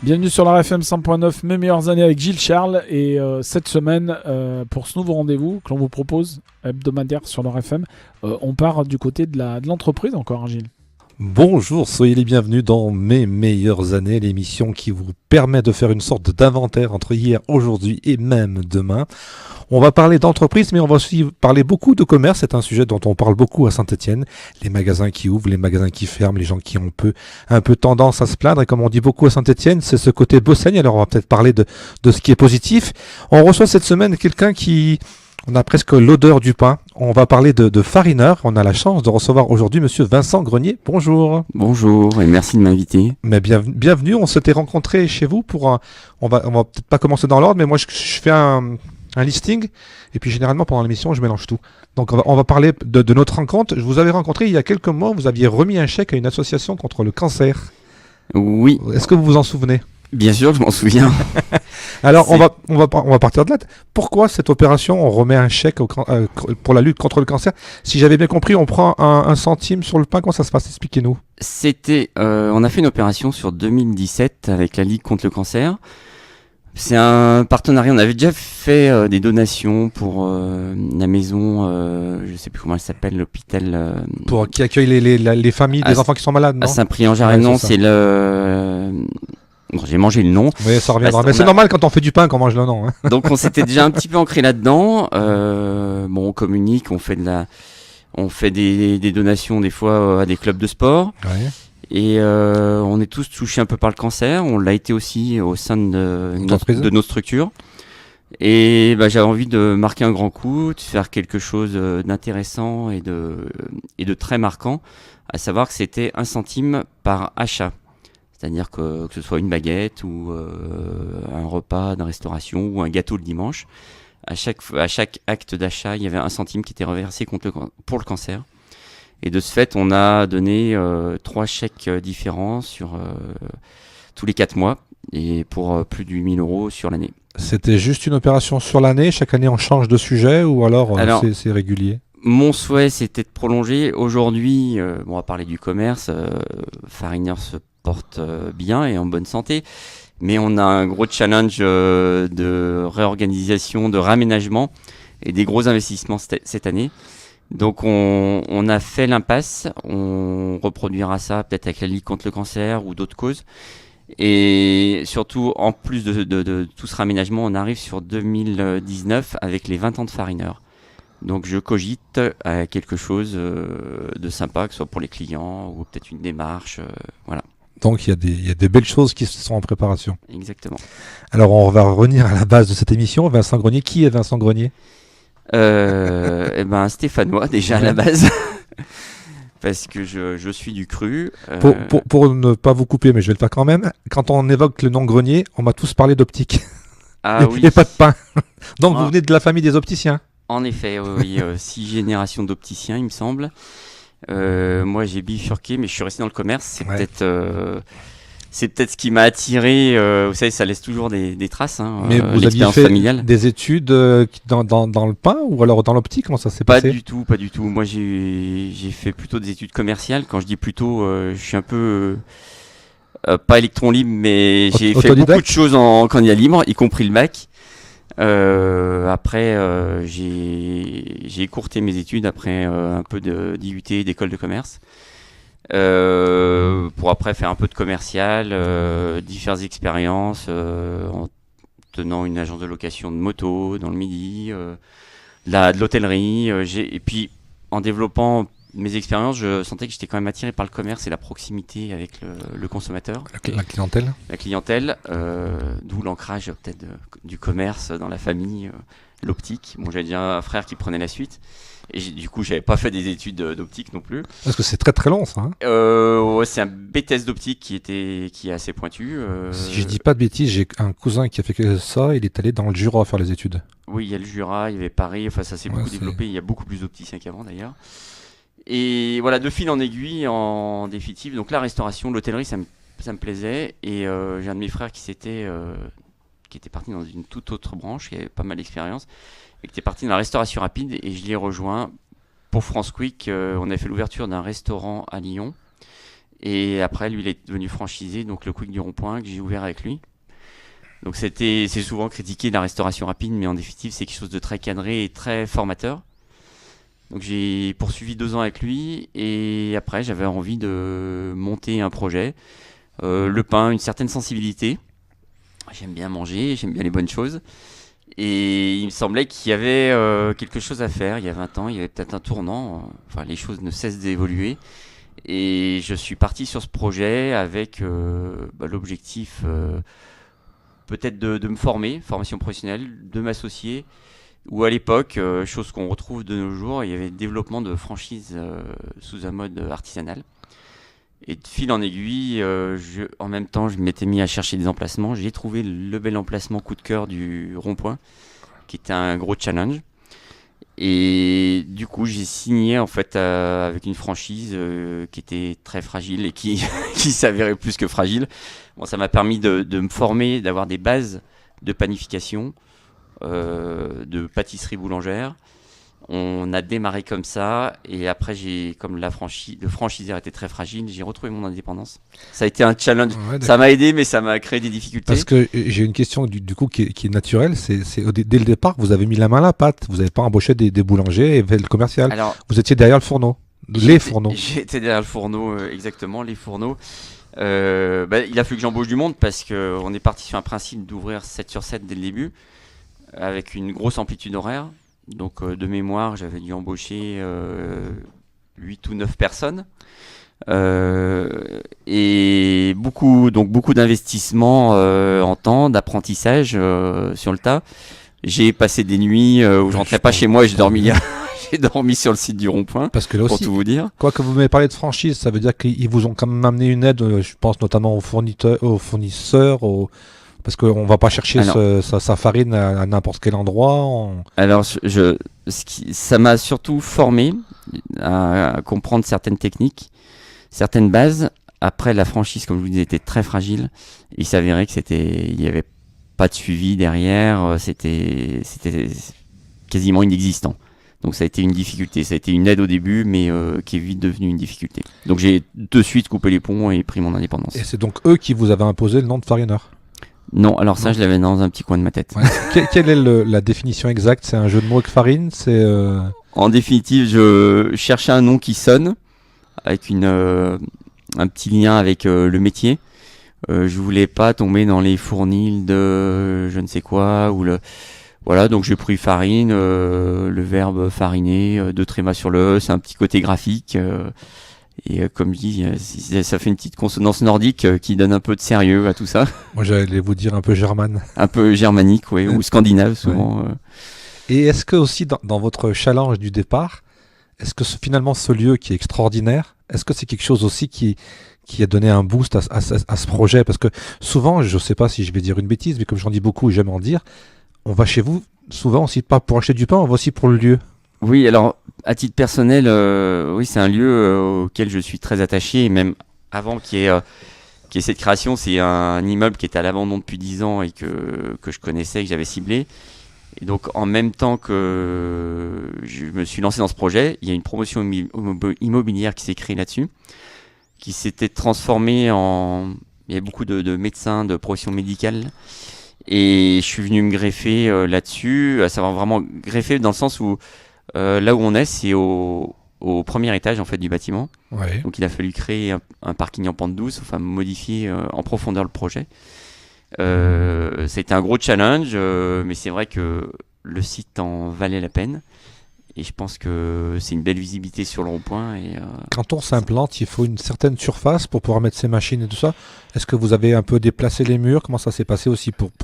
Bienvenue sur la FM 100.9, mes meilleures années avec Gilles Charles. Et cette semaine, pour ce nouveau rendez-vous que l'on vous propose, hebdomadaire sur leur FM, on part du côté de l'entreprise encore, hein, Gilles. Bonjour, soyez les bienvenus dans Mes meilleures années, l'émission qui vous permet de faire une sorte d'inventaire entre hier, aujourd'hui et même demain. On va parler d'entreprise, mais on va aussi parler beaucoup de commerce. C'est un sujet dont on parle beaucoup à Saint-Étienne. Les magasins qui ouvrent, les magasins qui ferment, les gens qui ont un peu tendance à se plaindre. Et comme on dit beaucoup à Saint-Étienne, c'est ce côté Bossaigne. Alors on va peut-être parler de ce qui est positif. On reçoit cette semaine quelqu'un on a presque l'odeur du pain. On va parler de farineur. On a la chance de recevoir aujourd'hui monsieur Vincent Grenier. Bonjour. Bonjour et merci de m'inviter. Mais bienvenue. On s'était rencontrés chez vous on va peut-être pas commencer dans l'ordre, mais moi je fais un listing et puis généralement pendant l'émission je mélange tout. Donc on va parler de notre rencontre. Je vous avais rencontré il y a quelques mois. Vous aviez remis un chèque à une association contre le cancer. Oui. Est-ce que vous vous en souvenez ? Bien sûr, je m'en souviens. Alors, on va partir de là. Pourquoi cette opération, on remet un chèque pour la lutte contre le cancer ? Si j'avais bien compris, on prend un centime sur le pain. Comment ça se passe ? Expliquez-nous. On a fait une opération sur 2017 avec la Ligue contre le cancer. C'est un partenariat. On avait déjà fait des donations pour la maison, je ne sais plus comment elle s'appelle, l'hôpital. Pour qui accueille les familles des enfants qui sont malades, non ? À Saint-Priest-en-Jarret, c'est le... Bon, j'ai mangé le nom. Oui, ça reviendra. Mais c'est normal quand on fait du pain qu'on mange le nom. Hein. Donc on s'était déjà un petit peu ancré là-dedans. On communique, on fait des donations des fois à des clubs de sport. Ouais. Et on est tous touchés un peu par le cancer. On l'a été aussi au sein de nos structures. Et j'avais envie de marquer un grand coup, de faire quelque chose d'intéressant et de très marquant, à savoir que c'était 1 centime par achat. C'est-à-dire que ce soit une baguette ou un repas de restauration ou un gâteau le dimanche, à chaque acte d'achat, il y avait 1 centime qui était reversé pour le cancer. Et de ce fait, on a donné 3 chèques différents sur tous les 4 mois et pour plus de 8 000 € sur l'année. C'était juste une opération sur l'année ? Chaque année, on change de sujet ou alors c'est régulier ? Mon souhait, c'était de prolonger. Aujourd'hui, on va parler du commerce. Farineur se porte bien et en bonne santé. Mais on a un gros challenge de réorganisation, de réaménagement et des gros investissements cette année. Donc on a fait l'impasse. On reproduira ça peut-être avec la Ligue contre le cancer ou d'autres causes. Et surtout, en plus de tout ce réaménagement, on arrive sur 2019 avec les 20 ans de Farineur. Donc je cogite à quelque chose de sympa, que ce soit pour les clients ou peut-être une démarche, voilà. Donc il y a des belles choses qui sont en préparation. Exactement. Alors on va revenir à la base de cette émission. Vincent Grenier, qui est Vincent Grenier ? Stéphanois déjà à la base. Parce que je suis du cru. Pour ne pas vous couper, mais je vais le faire quand même. Quand on évoque le nom Grenier, on m'a tous parlé d'optique. Oui. Et pas de pain. Donc vous venez de la famille des opticiens. En effet, oui. 6 générations d'opticiens, il me semble. Moi, j'ai bifurqué, mais je suis resté dans le commerce. C'est peut-être ce qui m'a attiré. Vous savez, ça laisse toujours des traces. Hein, mais vous aviez fait familiale. Des études dans le pain ou alors dans l'optique ? Comment ça s'est passé ? Pas du tout. Moi, j'ai fait plutôt des études commerciales. Quand je dis plutôt, je suis un peu pas électron libre, mais j'ai fait beaucoup de choses en candidat libre, y compris le bac. Après, j'ai écourté mes études après un peu d'IUT, d'école de commerce. Pour après faire un peu de commercial, diverses expériences en tenant une agence de location de moto dans le Midi, de l'hôtellerie. Et puis en développant mes expériences, je sentais que j'étais quand même attiré par le commerce et la proximité avec le consommateur. La clientèle. La clientèle, d'où l'ancrage peut-être du commerce dans la famille, l'optique. Bon, j'avais déjà un frère qui prenait la suite. Et du coup, j'avais pas fait des études d'optique non plus. Parce que c'est très très long ça. Ouais, c'est un BTS d'optique qui est assez pointu. Si je dis pas de bêtises, j'ai un cousin qui a fait que ça. Il est allé dans le Jura faire les études. Oui, il y a le Jura, il y avait Paris. Enfin, ça s'est beaucoup développé. Il y a beaucoup plus d'opticiens qu'avant d'ailleurs. Et voilà, de fil en aiguille, en définitive. Donc la restauration, l'hôtellerie, ça me plaisait. Et j'ai un de mes frères qui était parti dans une toute autre branche, qui avait pas mal d'expérience, et qui était parti dans la restauration rapide. Et je l'ai rejoint pour France Quick. On a fait l'ouverture d'un restaurant à Lyon. Et après, lui, il est devenu franchisé, donc le Quick du Rond-Point, que j'ai ouvert avec lui. Donc c'est souvent critiqué la restauration rapide, mais en définitive, c'est quelque chose de très cadré et très formateur. Donc j'ai poursuivi 2 ans avec lui, et après, j'avais envie de monter un projet. Le pain, une certaine sensibilité. J'aime bien manger, j'aime bien les bonnes choses. Et il me semblait qu'il y avait quelque chose à faire. Il y a 20 ans, il y avait peut-être un tournant. Enfin, les choses ne cessent d'évoluer. Et je suis parti sur ce projet avec l'objectif peut-être de me former, formation professionnelle, de m'associer. Ou à l'époque, chose qu'on retrouve de nos jours, il y avait le développement de franchises sous un mode artisanal. Et de fil en aiguille, en même temps, je m'étais mis à chercher des emplacements. J'ai trouvé le bel emplacement coup de cœur du Rond-Point, qui était un gros challenge. Et du coup, j'ai signé en fait avec une franchise qui était très fragile et qui s'avérait plus que fragile. Bon, ça m'a permis de me former, d'avoir des bases de panification, de pâtisserie boulangère. On a démarré comme ça, et après, comme le franchiseur était très fragile, j'ai retrouvé mon indépendance. Ça a été un challenge. Ouais, ça m'a aidé, mais ça m'a créé des difficultés. Parce que j'ai une question du coup qui est naturelle. Dès le départ, vous avez mis la main à la pâte. Vous n'avez pas embauché des boulangers et fait le commercial. Alors, vous étiez derrière le fourneau. Les fourneaux. J'étais derrière le fourneau, exactement, les fourneaux. Il a fallu que j'embauche du monde parce qu'on est parti sur un principe d'ouvrir 7 sur 7 dès le début, avec une grosse amplitude horaire. Donc de mémoire, j'avais dû embaucher 8 ou 9 personnes. Et beaucoup d'investissements en temps, d'apprentissage sur le tas. J'ai passé des nuits où je rentrais pas chez moi et j'ai dormi sur le site du Rond-Point. Parce que là aussi, pour tout vous dire. Quoi que vous m'avez parlé de franchise, ça veut dire qu'ils vous ont quand même amené une aide, je pense notamment aux fournisseurs, parce qu'on va pas chercher sa farine à n'importe quel endroit. Alors, ça m'a surtout formé à comprendre certaines techniques, certaines bases. Après, la franchise, comme je vous disais, était très fragile. Il s'avérait il n'y avait pas de suivi derrière. C'était quasiment inexistant. Donc ça a été une difficulté. Ça a été une aide au début, mais qui est vite devenue une difficulté. Donc j'ai de suite coupé les ponts et pris mon indépendance. Et c'est donc eux qui vous avaient imposé le nom de farineur? Non, alors ça, je l'avais dans un petit coin de ma tête. Ouais. Quelle est la définition exacte? C'est un jeu de mots avec farine? En définitive, je cherchais un nom qui sonne, avec un petit lien avec le métier. Je voulais pas tomber dans les fournils de je ne sais quoi, voilà, donc j'ai pris farine, le verbe fariner, 2 trémas sur le E, c'est un petit côté graphique. Et comme je dis, ça fait une petite consonance nordique qui donne un peu de sérieux à tout ça. Moi, j'allais vous dire un peu germane. Un peu germanique, oui, ou scandinave souvent. Ouais. Et est-ce que aussi dans votre challenge du départ, est-ce que finalement ce lieu qui est extraordinaire, est-ce que c'est quelque chose aussi qui a donné un boost à ce projet? Parce que souvent, je ne sais pas si je vais dire une bêtise, mais comme j'en dis beaucoup et j'aime en dire, on va chez vous souvent aussi pas pour acheter du pain, on va aussi pour le lieu. Oui, alors à titre personnel, oui, c'est un lieu auquel je suis très attaché, et même avant qu'il y ait cette création, c'est un immeuble qui était à l'abandon depuis 10 ans et que je connaissais, que j'avais ciblé. Et donc en même temps que je me suis lancé dans ce projet, il y a une promotion immobilière qui s'est créée là-dessus, qui s'était transformée il y a beaucoup de médecins, de professions médicales. Et je suis venu me greffer là-dessus, à savoir vraiment greffer dans le sens où là où on est, c'est au premier étage en fait du bâtiment. Ouais. Donc il a fallu créer un parking en pente douce, enfin modifier en profondeur le projet. C'était un gros challenge, mais c'est vrai que le site en valait la peine. Et je pense que c'est une belle visibilité sur le rond-point. Quand on s'implante, il faut une certaine surface pour pouvoir mettre ses machines et tout ça. Est-ce que vous avez un peu déplacé les murs? Comment ça s'est passé aussi pour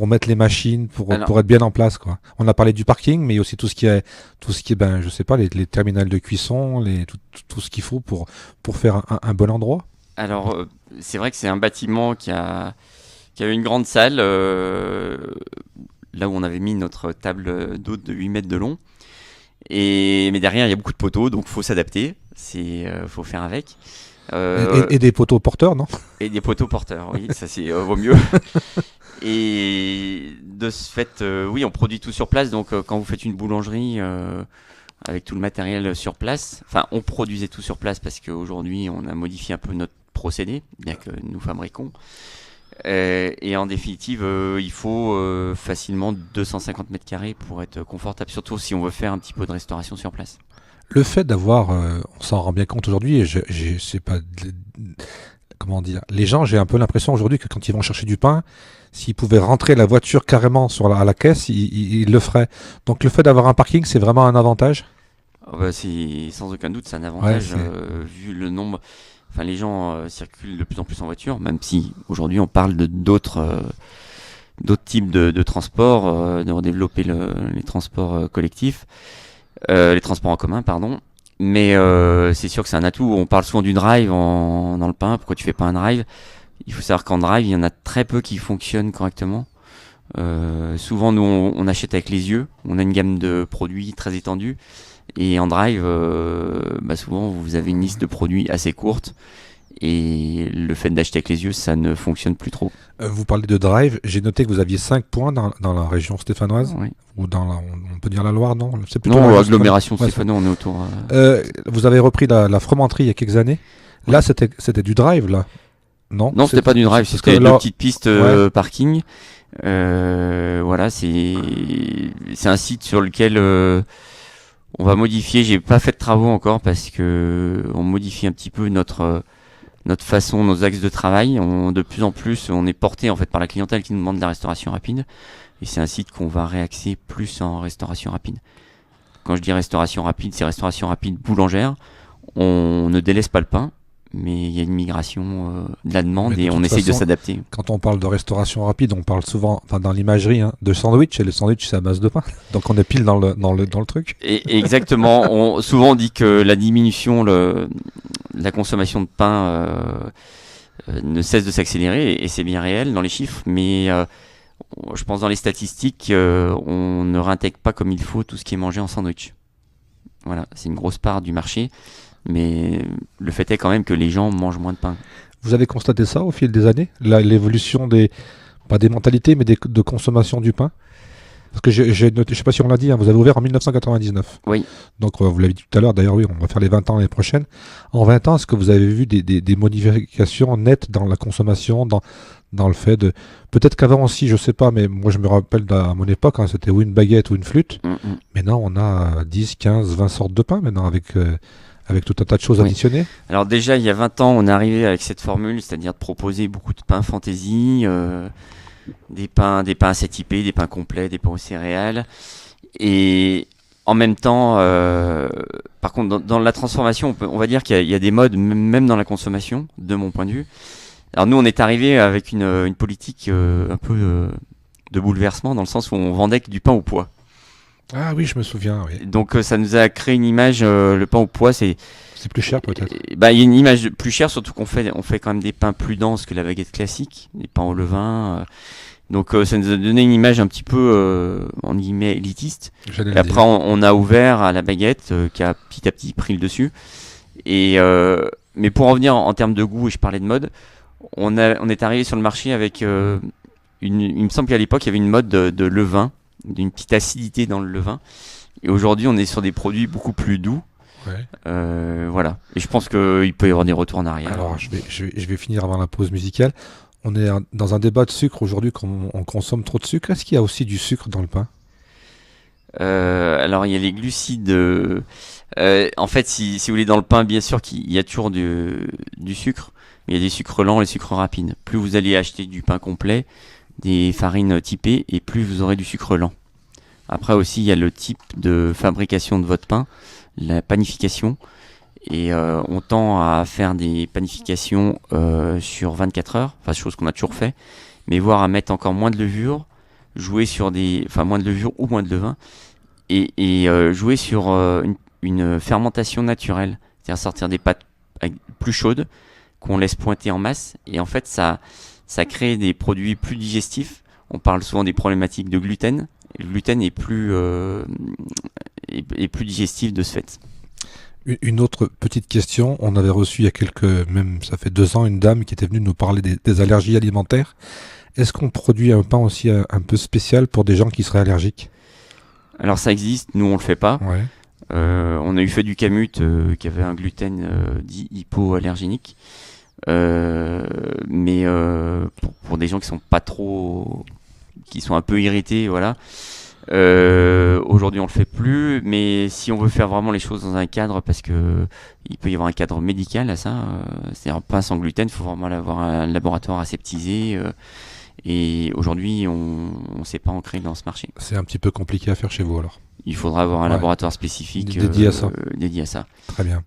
mettre les machines, pour être bien en place, quoi? On a parlé du parking, mais aussi tout ce qui est je sais pas, les terminales de cuisson, tout ce qu'il faut pour faire un bon endroit. Alors, c'est vrai que c'est un bâtiment qui a une grande salle, là où on avait mis notre table d'hôte de 8 mètres de long. Mais derrière, il y a beaucoup de poteaux, donc il faut s'adapter. Faut faire avec. Et des poteaux porteurs, non? Et des poteaux porteurs, oui, ça vaut mieux. Et de ce fait, oui, on produit tout sur place. Donc, quand vous faites une boulangerie, avec tout le matériel sur place. Enfin, on produisait tout sur place parce qu'aujourd'hui, on a modifié un peu notre procédé, bien que nous fabriquons. Et en définitive, il faut facilement 250 mètres carrés pour être confortable, surtout si on veut faire un petit peu de restauration sur place. Le fait d'avoir, on s'en rend bien compte aujourd'hui, et je sais pas, comment dire, les gens, j'ai un peu l'impression aujourd'hui que quand ils vont chercher du pain, s'ils pouvaient rentrer la voiture carrément à la caisse, ils le feraient. Donc le fait d'avoir un parking, c'est vraiment un avantage? C'est sans aucun doute, c'est un avantage, Ouais, vu le nombre. Enfin, les gens circulent de plus en plus en voiture, même si aujourd'hui on parle de d'autres types de transports, de redévelopper les transports collectifs, les transports en commun, pardon. Mais c'est sûr que c'est un atout. On parle souvent du drive dans le pain. Pourquoi tu fais pas un drive? Il faut savoir qu'en drive, il y en a très peu qui fonctionnent correctement. Souvent, nous, on achète avec les yeux. On a une gamme de produits très étendue. Et en drive, souvent, vous avez une liste de produits assez courte. Et le fait d'acheter avec les yeux, ça ne fonctionne plus trop. Vous parlez de drive, j'ai noté que vous aviez 5 points dans la région stéphanoise, Oui. ou on peut dire la Loire, non? C'est plutôt Non, la agglomération ouais, stéphanoise, on est autour. vous avez repris la fromenterie il y a quelques années. Oui. Là, c'était du drive, là? Non, C'était pas du drive, c'était une petite piste parking. Voilà, c'est un site sur lequel on va modifier. J'ai pas fait de travaux encore parce que on modifie un petit peu notre façon, nos axes de travail. De plus en plus, on est porté en fait par la clientèle qui nous demande de la restauration rapide. Et c'est un site qu'on va réaxer plus en restauration rapide. Quand je dis restauration rapide, c'est restauration rapide boulangère. On ne délaisse pas le pain, mais il y a une migration de la demande et on essaye de s'adapter. Quand on parle de restauration rapide, on parle souvent, dans l'imagerie, de sandwich, et le sandwich c'est à base de pain. Donc on est pile dans le truc. Et exactement. Souvent on dit que la diminution, la consommation de pain ne cesse de s'accélérer, et c'est bien réel dans les chiffres, mais je pense dans les statistiques, on ne réintègre pas comme il faut tout ce qui est mangé en sandwich. Voilà, c'est une grosse part du marché. Mais le fait est quand même que les gens mangent moins de pain. Vous avez constaté ça au fil des années? L'évolution pas des mentalités, mais de consommation du pain? Parce que j'ai noté, je sais pas si on l'a dit, vous avez ouvert en 1999. Oui. Donc vous l'avez dit tout à l'heure, d'ailleurs oui, on va faire les 20 ans l'année prochaine. En 20 ans, est-ce que vous avez vu des modifications nettes dans la consommation, dans le fait de... Peut-être qu'avant aussi, je sais pas, mais moi je me rappelle à mon époque, c'était ou une baguette ou une flûte. Maintenant on a 10, 15, 20 sortes de pain maintenant avec tout un tas de choses additionnées. Alors déjà, il y a 20 ans, on est arrivé avec cette formule, c'est-à-dire de proposer beaucoup de pains fantaisie, des pains assez typés, des pains complets, des pains aux céréales. Et en même temps, par contre, dans la transformation, on va dire qu'il y a des modes, même dans la consommation, de mon point de vue. Alors nous, on est arrivé avec une politique un peu de bouleversement, dans le sens où on vendait que du pain au pois. Ah oui, je me souviens, oui. Donc ça nous a créé une image, le pain au pois, c'est plus cher peut-être. Il y a une image plus chère, surtout qu'on fait quand même des pains plus denses que la baguette classique, des pains au levain. Donc ça nous a donné une image un petit peu, en guillemets, élitiste. Et après on a ouvert à la baguette, qui a petit à petit pris le dessus. Mais pour en revenir en termes de goût, et je parlais de mode, on est arrivé sur le marché avec, il me semble qu'à l'époque il y avait une mode de levain, d'une petite acidité dans le levain, et aujourd'hui on est sur des produits beaucoup plus doux. Voilà, et je pense qu'il peut y avoir des retours en arrière. Alors je vais finir avant la pause musicale. On est dans un débat de sucre aujourd'hui, on consomme trop de sucre. Est-ce qu'il y a aussi du sucre dans le pain? Alors il y a les glucides, en fait si vous voulez, dans le pain, bien sûr qu'il y a toujours du sucre, mais il y a des sucres lents et des sucres rapides. Plus vous allez acheter du pain complet, des farines typées, et plus vous aurez du sucre lent. Après aussi, il y a le type de fabrication de votre pain, la panification, et on tend à faire des panifications sur 24 heures, enfin chose qu'on a toujours fait, mais voire à mettre encore moins de levure, jouer sur moins de levure ou moins de levain, et jouer sur une fermentation naturelle, c'est-à-dire sortir des pâtes plus chaudes qu'on laisse pointer en masse, et en fait ça crée des produits plus digestifs. On parle souvent des problématiques de gluten. Le gluten est plus digestif de ce fait. Une autre petite question. On avait reçu il y a ça fait 2 ans, une dame qui était venue nous parler des allergies alimentaires. Est-ce qu'on produit un pain aussi un peu spécial pour des gens qui seraient allergiques? Alors ça existe, nous on le fait pas. Ouais. On a eu fait du camut qui avait un gluten dit hypoallergénique. Mais pour des gens qui sont pas trop, qui sont un peu irrités, voilà. Aujourd'hui on le fait plus, mais si on veut faire vraiment les choses dans un cadre, parce que il peut y avoir un cadre médical à ça, c'est-à-dire pas sans gluten, il faut vraiment avoir un laboratoire aseptisé, et aujourd'hui on s'est pas ancré dans ce marché. C'est un petit peu compliqué à faire chez vous alors. Il faudra avoir un laboratoire spécifique dédié à ça. Très bien.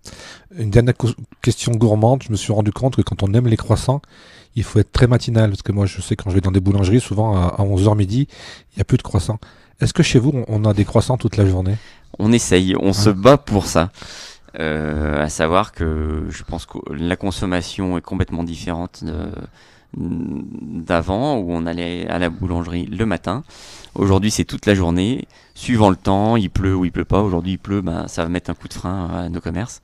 Une dernière question gourmande. Je me suis rendu compte que quand on aime les croissants, il faut être très matinal. Parce que moi, je sais, quand je vais dans des boulangeries, souvent à 11h midi, il n'y a plus de croissants. Est-ce que chez vous, on a des croissants toute la journée ? On essaye, on se bat pour ça. À savoir que je pense que la consommation est complètement différente d'avant, où on allait à la boulangerie le matin. Aujourd'hui, c'est toute la journée, suivant le temps, il pleut ou il pleut pas. Aujourd'hui, il pleut, ça va mettre un coup de frein à nos commerces.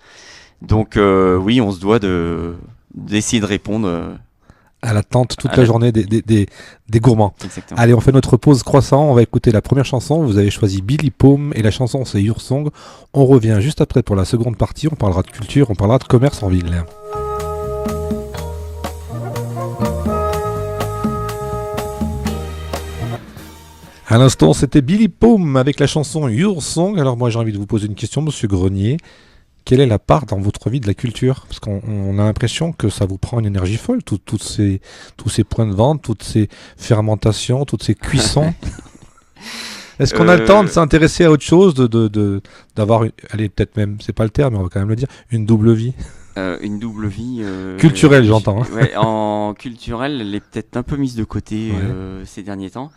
Donc oui, on se doit d'essayer de répondre à l'attente toute la journée des gourmands. Exactement. Allez, on fait notre pause croissant, on va écouter la première chanson. Vous avez choisi Billy Paume et la chanson c'est Your Song. On revient juste après pour la seconde partie, on parlera de culture, on parlera de commerce en ville. À l'instant, c'était Billy Paume avec la chanson Your Song. Alors moi, j'ai envie de vous poser une question, Monsieur Grenier. Quelle est la part dans votre vie de la culture ? Parce qu'on a l'impression que ça vous prend une énergie folle, tous ces points de vente, toutes ces fermentations, toutes ces cuissons. Est-ce qu'on a le temps de s'intéresser à autre chose, d'avoir, allez, peut-être même, c'est pas le terme, mais on va quand même le dire, une double vie ? Une double vie culturelle, j'entends. Ouais, en culturelle, elle est peut-être un peu mise de côté ces derniers temps.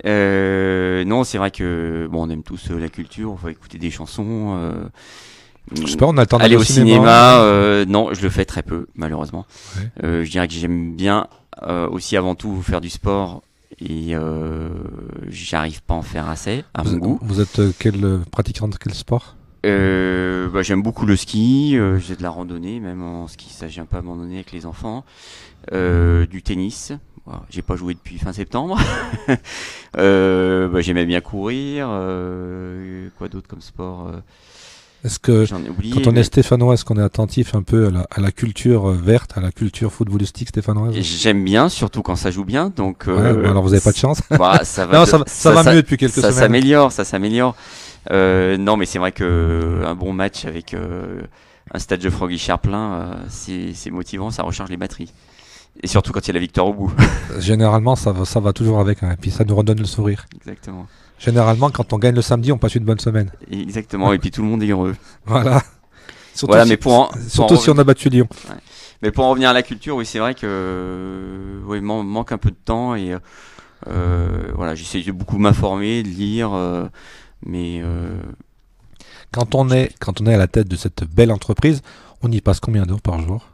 Non, c'est vrai que on aime tous la culture, on va écouter des chansons. Je sais pas, on a le temps d'aller au cinéma. Non, je le fais très peu, malheureusement. Ouais. Je dirais que j'aime bien aussi avant tout faire du sport, et j'arrive pas à en faire assez à mon goût. Vous êtes pratiquant de quel sport ? J'aime beaucoup le ski, j'ai de la randonnée, même en ski, ça j'ai un peu abandonné avec les enfants. Du tennis. J'ai pas joué depuis fin septembre. J'aimais bien courir. Quoi d'autre comme sport Est-ce que quand on est stéphanois, est-ce qu'on est attentif un peu à la culture verte, à la culture footballistique stéphanoise ? J'aime bien, surtout quand ça joue bien. Donc, alors vous n'avez pas de chance. Ça va, ça va mieux depuis quelques semaines. Ça s'améliore. Non, mais c'est vrai que un bon match avec un Stade Geoffroy Guichard plein, c'est motivant, ça recharge les batteries. Et surtout quand il y a la victoire au bout. Généralement, ça va toujours avec, et puis ça nous redonne le sourire. Exactement. Généralement, quand on gagne le samedi, on passe une bonne semaine. Exactement, et puis tout le monde est heureux. Voilà. Surtout, voilà, surtout si on a battu Lyon. Ouais. Mais pour en revenir à la culture, oui, c'est vrai que manque un peu de temps, et j'essaie de beaucoup m'informer, de lire, mais quand on est à la tête de cette belle entreprise, on y passe combien d'heures par jour ?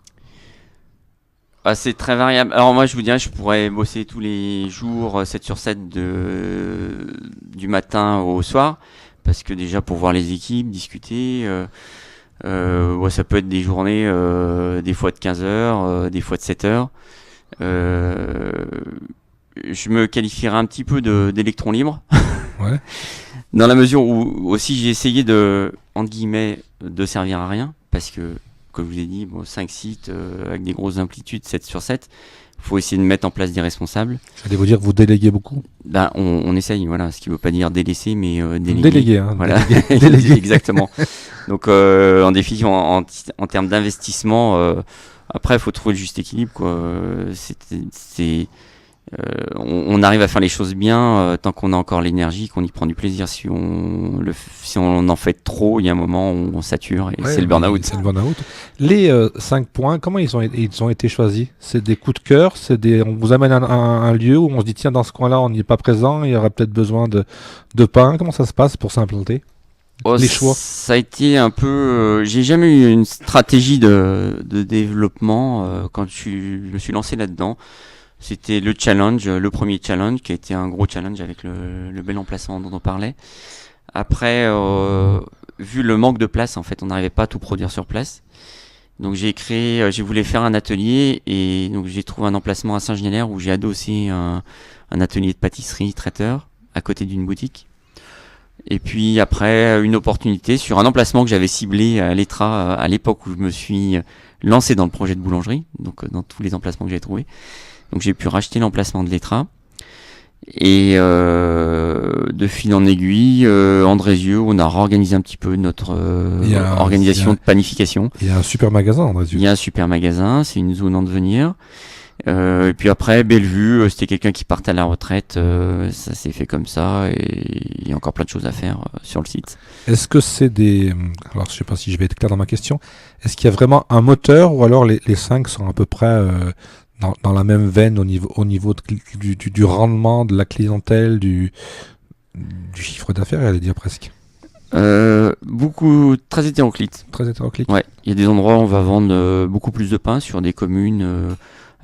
C'est très variable. Alors moi je vous dirais, je pourrais bosser tous les jours 7 sur 7 du matin au soir, parce que déjà pour voir les équipes, discuter, ça peut être des journées des fois de 15 heures, des fois de 7 heures. Je me qualifierais un petit peu d'électron libre. Ouais. Dans la mesure où aussi j'ai essayé entre guillemets, de servir à rien, parce que comme je vous ai dit, 5 sites avec des grosses amplitudes, 7 sur 7. Il faut essayer de mettre en place des responsables. J'allais vous dire que vous déléguez beaucoup. On essaye, voilà. Ce qui ne veut pas dire délaisser, mais déléguer. Déléguer, hein. Voilà. Déléguer. Exactement. Donc, en défi, en termes d'investissement, après, il faut trouver le juste équilibre, quoi. On arrive à faire les choses bien tant qu'on a encore l'énergie, qu'on y prend du plaisir. Si on en fait trop, il y a un moment où on sature, et c'est le burn-out. C'est le burn-out. Les 5 points, comment ils ont été choisis ? C'est des coups de cœur, on vous amène à un lieu où on se dit tiens, dans ce coin-là on n'y est pas présent, il y aurait peut-être besoin de pain. Comment ça se passe pour s'implanter ? Les choix. Ça a été un peu. J'ai jamais eu une stratégie de développement quand je me suis lancé là-dedans. C'était le premier challenge, qui a été un gros challenge avec le bel emplacement dont on parlait. Après, vu le manque de place, en fait, on n'arrivait pas à tout produire sur place. Donc j'ai voulu faire un atelier, et donc j'ai trouvé un emplacement à Saint-Genélaire où j'ai adossé un atelier de pâtisserie traiteur à côté d'une boutique. Et puis après, une opportunité sur un emplacement que j'avais ciblé à l'Etra à l'époque où je me suis lancé dans le projet de boulangerie, donc dans tous les emplacements que j'ai trouvés. Donc j'ai pu racheter l'emplacement de l'Etra. Et de fil en aiguille, Andrézieux, on a réorganisé un petit peu notre organisation de panification. Il y a un super magasin, Andrézieux. Il y a un super magasin, c'est une zone en devenir. Et puis après, Bellevue, c'était quelqu'un qui partait à la retraite, ça s'est fait comme ça, et il y a encore plein de choses à faire sur le site. Est-ce que c'est des... Alors je sais pas si je vais être clair dans ma question, est-ce qu'il y a vraiment un moteur, ou alors les 5 sont à peu près dans la même veine au niveau du rendement, de la clientèle, du chiffre d'affaires, j'allais dire presque? Beaucoup, très hétéroclite. Très hétéroclite. Ouais, il y a des endroits où on va vendre beaucoup plus de pain sur des communes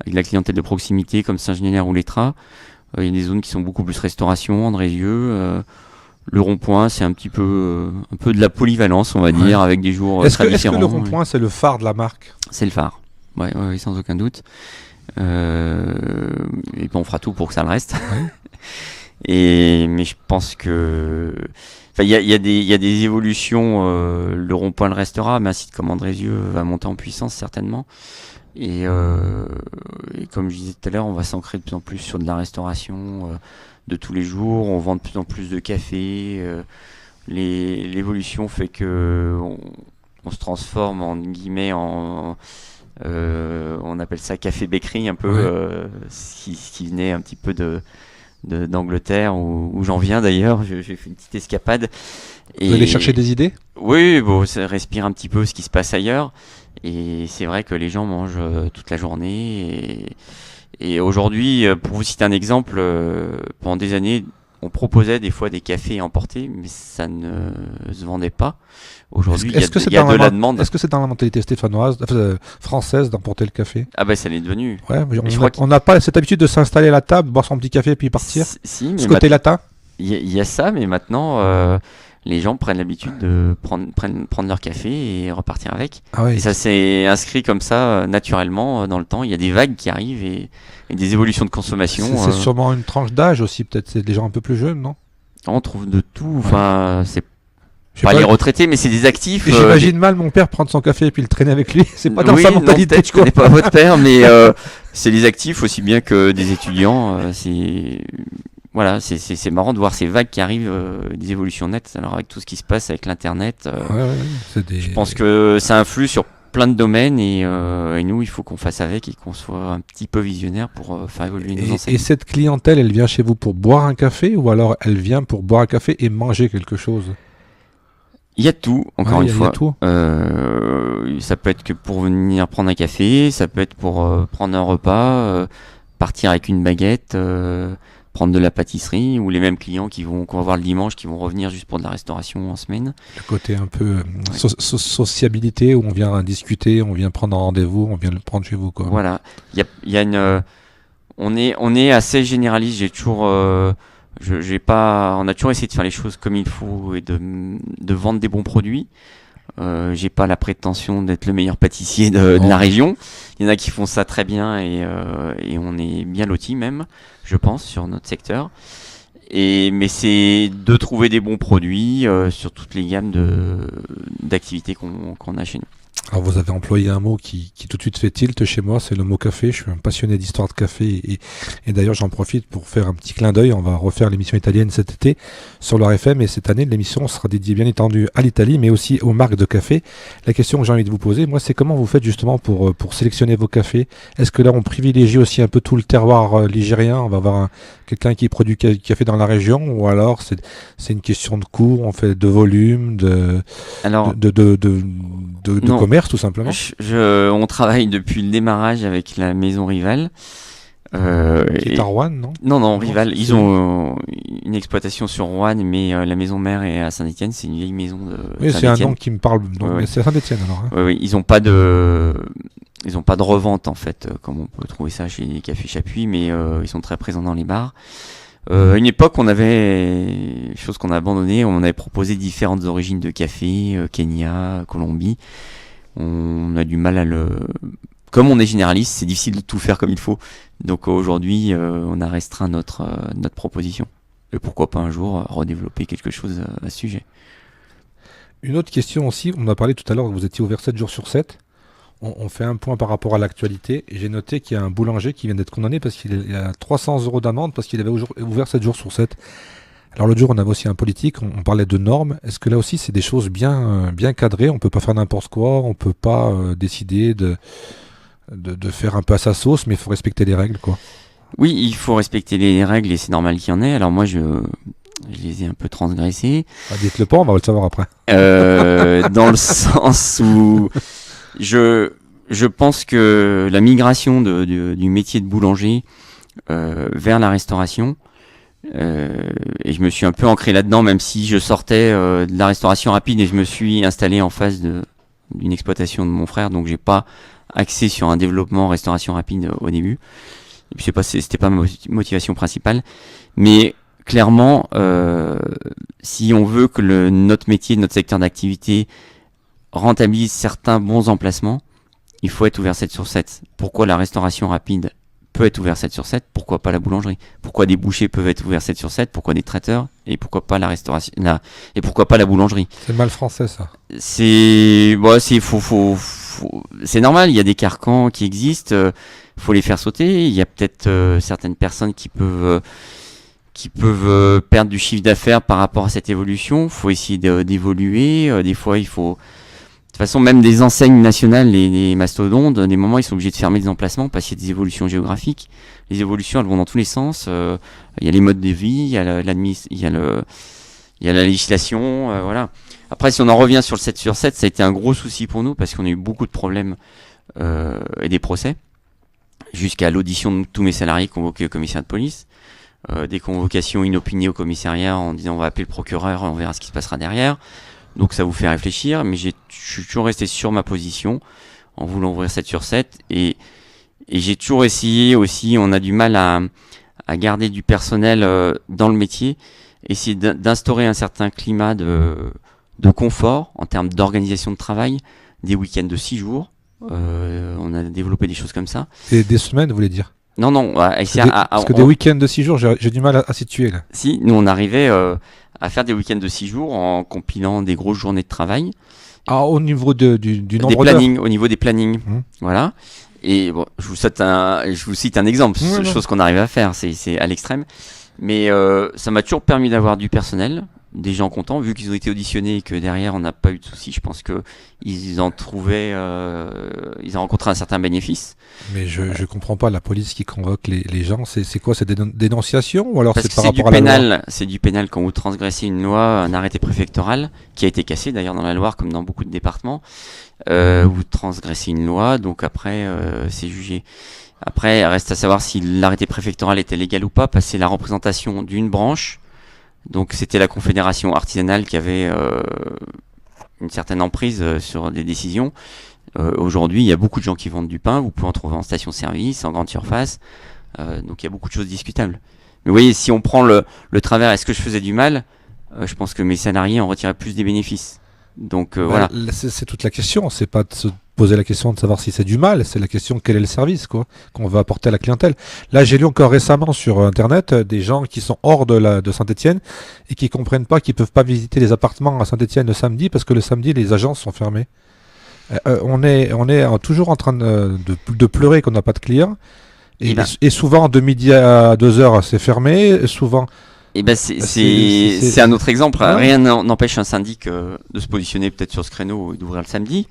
avec la clientèle de proximité comme Saint-Genélaire ou l'Etra. Il y a des zones qui sont beaucoup plus restauration, Andrézieux. Le rond-point, c'est un peu de la polyvalence, on va dire, avec des jours très différents. Est-ce que le rond-point, c'est le phare de la marque? C'est le phare, ouais, sans aucun doute. Et puis on fera tout pour que ça le reste. Ouais. Mais je pense que... Il y a des évolutions, le rond-point le restera, mais un site comme Andrézieux va monter en puissance certainement. Et comme je disais tout à l'heure, on va s'ancrer de plus en plus sur de la restauration de tous les jours. On vend de plus en plus de café. L'évolution fait que on se transforme en guillemets on appelle ça café bakery un peu, ce qui venait un petit peu d'Angleterre où j'en viens d'ailleurs. J'ai fait une petite escapade. Vous allez chercher des idées? Oui, bon, ça respire un petit peu ce qui se passe ailleurs. Et c'est vrai que les gens mangent toute la journée. Et aujourd'hui, pour vous citer un exemple, pendant des années, on proposait des fois des cafés à emporter, mais ça ne se vendait pas. Aujourd'hui, il y a de la demande. Est-ce que c'est dans la mentalité stéphanoise, française, d'emporter le café? Ah ben, ça l'est devenu. Ouais, on n'a pas cette habitude de s'installer à la table, boire son petit café et puis partir. Si, mais ce côté latin. Il y a ça, mais maintenant, les gens prennent l'habitude de prendre leur café et repartir avec. Ah oui. Et ça s'est inscrit comme ça, naturellement, dans le temps. Il y a des vagues qui arrivent et des évolutions de consommation. C'est sûrement une tranche d'âge aussi, peut-être. C'est des gens un peu plus jeunes, non? On trouve de tout. Enfin, c'est pas les retraités, mais c'est des actifs. J'imagine mal mon père prendre son café et puis le traîner avec lui. C'est pas dans sa mentalité. Non, je connais pas votre père, mais c'est des actifs aussi bien que des étudiants. Voilà, c'est marrant de voir ces vagues qui arrivent, des évolutions nettes. Alors avec tout ce qui se passe avec l'internet, je pense que ça influe sur plein de domaines et nous, il faut qu'on fasse avec et qu'on soit un petit peu visionnaire pour faire évoluer nos enseignes. Et cette clientèle, elle vient chez vous pour boire un café ou alors elle vient pour boire un café et manger quelque chose? Il y a tout, encore une fois. Il y a tout. Ça peut être que pour venir prendre un café, ça peut être pour prendre un repas, partir avec une baguette, prendre de la pâtisserie, ou les mêmes clients qu'on va voir le dimanche, qui vont revenir juste pour de la restauration en semaine. Le côté un peu sociabilité, où on vient discuter, on vient prendre un rendez-vous, on vient le prendre chez vous, quoi. Voilà. Il y a une... on est assez généraliste. J'ai toujours... on a toujours essayé de faire les choses comme il faut et de vendre des bons produits. J'ai pas la prétention d'être le meilleur pâtissier de la région. Il y en a qui font ça très bien et on est bien lotis même, je pense, sur notre secteur. Mais c'est de trouver des bons produits sur toutes les gammes d'activités qu'on a chez nous. Alors vous avez employé un mot qui tout de suite fait tilt chez moi, c'est le mot café. Je suis un passionné d'histoire de café et d'ailleurs j'en profite pour faire un petit clin d'œil. On va refaire l'émission italienne cet été sur leur FM et cette année l'émission sera dédiée bien entendu à l'Italie mais aussi aux marques de café. La question que j'ai envie de vous poser, moi, c'est comment vous faites justement pour sélectionner vos cafés? Est-ce que là on privilégie aussi un peu tout le terroir ligérien? On va avoir quelqu'un qui produit café dans la région ou alors c'est une question de coût, on fait de volume, de commerce tout simplement? On travaille depuis le démarrage avec la maison Rival. Qui est à Roanne, non? Non, Rival. Ils ont une exploitation sur Roanne, mais la maison mère est à Saint-Étienne. C'est une vieille maison de Saint-Étienne. C'est un nom qui me parle. Mais c'est à Saint-Étienne alors. Hein. Oui, ils ont pas de revente en fait, comme on peut trouver ça chez les cafés Chapuis, mais ils sont très présents dans les bars. À une époque, on avait, chose qu'on a abandonnée, on avait proposé différentes origines de café, Kenya, Colombie. On a du mal comme on est généraliste, c'est difficile de tout faire comme il faut. Donc aujourd'hui, on a restreint notre proposition. Et pourquoi pas un jour redévelopper quelque chose à ce sujet. Une autre question aussi, on a parlé tout à l'heure, vous étiez ouvert 7 jours sur 7. On fait un point par rapport à l'actualité. Et j'ai noté qu'il y a un boulanger qui vient d'être condamné parce qu'il a 300 € d'amende parce qu'il avait ouvert 7 jours sur 7. Alors l'autre jour, on avait aussi un politique, on parlait de normes. Est-ce que là aussi, c'est des choses bien cadrées? On ne peut pas faire n'importe quoi, on ne peut pas décider de faire un peu à sa sauce, mais il faut respecter les règles, quoi. Oui, il faut respecter les règles et c'est normal qu'il y en ait. Alors moi, je les ai un peu transgressées. Dites-le pas, on va le savoir après. Dans le sens où je pense que la migration du métier de boulanger vers la restauration, et je me suis un peu ancré là-dedans, même si je sortais de la restauration rapide et je me suis installé en face d'une exploitation de mon frère, donc j'ai pas axé sur un développement restauration rapide au début. Et puis c'était pas ma motivation principale, mais clairement, si on veut que notre métier, notre secteur d'activité rentabilise certains bons emplacements, il faut être ouvert 7 sur 7. Pourquoi la restauration rapide peut être ouvert 7 sur 7, pourquoi pas la boulangerie? Pourquoi des bouchers peuvent être ouverts 7 sur 7, pourquoi des traiteurs? Et pourquoi pas la restauration, et pourquoi pas la boulangerie? C'est mal français, ça. C'est normal, il y a des carcans qui existent, faut les faire sauter. Il y a peut-être certaines personnes qui peuvent perdre du chiffre d'affaires par rapport à cette évolution. Faut essayer d'évoluer. Des fois, il faut... De toute façon, même des enseignes nationales, les mastodontes, des moments, ils sont obligés de fermer des emplacements parce qu'il y a des évolutions géographiques. Les évolutions, elles vont dans tous les sens. Il y a les modes de vie, il y a la législation, voilà. Après, si on en revient sur le 7 sur 7, ça a été un gros souci pour nous parce qu'on a eu beaucoup de problèmes et des procès, jusqu'à l'audition de tous mes salariés convoqués au commissariat de police, des convocations inopinées au commissariat en disant on va appeler le procureur et on verra ce qui se passera derrière. Donc ça vous fait réfléchir, mais je suis toujours resté sur ma position en voulant ouvrir 7 sur 7 et j'ai toujours essayé aussi, on a du mal à garder du personnel dans le métier, essayer d'instaurer un certain climat de confort en termes d'organisation de travail, des week-ends de 6 jours, on a développé des choses comme ça. Et des semaines, vous voulez dire? Non, parce que des week-ends de 6 jours, j'ai du mal à situer là. Si, nous on arrivait à faire des week-ends de 6 jours en compilant des grosses journées de travail. Ah, au niveau du nombre d'heures. Au niveau des plannings, voilà. Et bon, je vous cite un exemple, chose qu'on arrivait à faire, c'est à l'extrême. Mais ça m'a toujours permis d'avoir du personnel, des gens contents, vu qu'ils ont été auditionnés et que derrière on n'a pas eu de soucis. Je pense que ils ont rencontré un certain bénéfice. Mais je comprends pas la police qui convoque les gens. C'est quoi, c'est des dénonciations ou alors c'est par rapport à la loi? C'est du pénal quand vous transgressez une loi, un arrêté préfectoral qui a été cassé d'ailleurs dans la Loire comme dans beaucoup de départements. Vous transgressez une loi, donc après c'est jugé. Après, reste à savoir si l'arrêté préfectoral était légal ou pas, parce que c'est la représentation d'une branche. Donc c'était la confédération artisanale qui avait une certaine emprise sur des décisions. Aujourd'hui, il y a beaucoup de gens qui vendent du pain, vous pouvez en trouver en station-service, en grande surface. Donc il y a beaucoup de choses discutables. Mais vous voyez, si on prend le travers, est-ce que je faisais du mal? Je pense que mes salariés en retiraient plus des bénéfices. Donc voilà. C'est toute la question, c'est pas de se poser la question de savoir si c'est du mal, c'est la question quel est le service qu'on va apporter à la clientèle. Là, j'ai lu encore récemment sur internet des gens qui sont hors de Saint-Etienne et qui comprennent pas qu'ils peuvent pas visiter les appartements à Saint-Etienne le samedi parce que le samedi les agences sont fermées. On est toujours en train de pleurer qu'on n'a pas de clients et souvent de midi à 2h c'est fermé, souvent. Et ben c'est un autre exemple. Ouais. Rien n'empêche un syndic de se positionner peut-être sur ce créneau et d'ouvrir le samedi.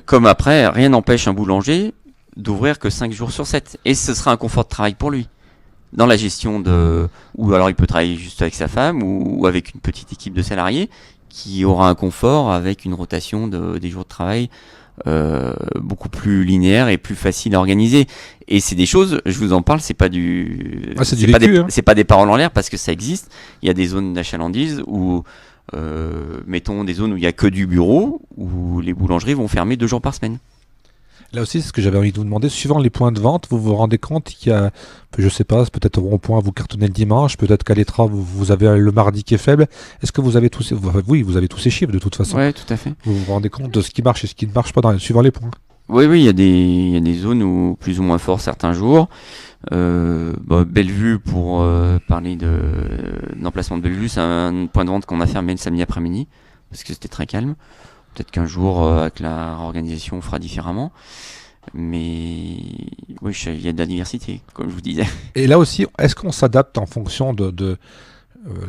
Comme après, rien n'empêche un boulanger d'ouvrir que 5 jours sur 7. Et ce sera un confort de travail pour lui. Dans la gestion ou alors il peut travailler juste avec sa femme ou avec une petite équipe de salariés qui aura un confort avec une rotation des jours de travail beaucoup plus linéaire et plus facile à organiser. Et c'est des choses, je vous en parle, c'est pas c'est pas des paroles en l'air parce que ça existe. Il y a des zones d'achalandise où mettons des zones où il y a que du bureau, où les boulangeries vont fermer 2 jours par semaine. Là aussi, c'est ce que j'avais envie de vous demander. Suivant les points de vente, vous vous rendez compte qu'il y a, je sais pas, peut-être au rond-point, vous cartonnez le dimanche, peut-être qu'à l'Étra, vous avez le mardi qui est faible. Est-ce que vous avez oui, vous avez tous ces chiffres de toute façon. Oui, tout à fait. Vous vous rendez compte de ce qui marche et ce qui ne marche pas suivant les points. Oui, il y a des zones où plus ou moins fort certains jours. Bellevue, pour parler d'emplacement de Bellevue, c'est un point de vente qu'on a fermé le samedi après-midi parce que c'était très calme. Peut-être qu'un jour, avec la réorganisation, on fera différemment. Mais oui, il y a de la diversité, comme je vous disais. Et là aussi, est-ce qu'on s'adapte en fonction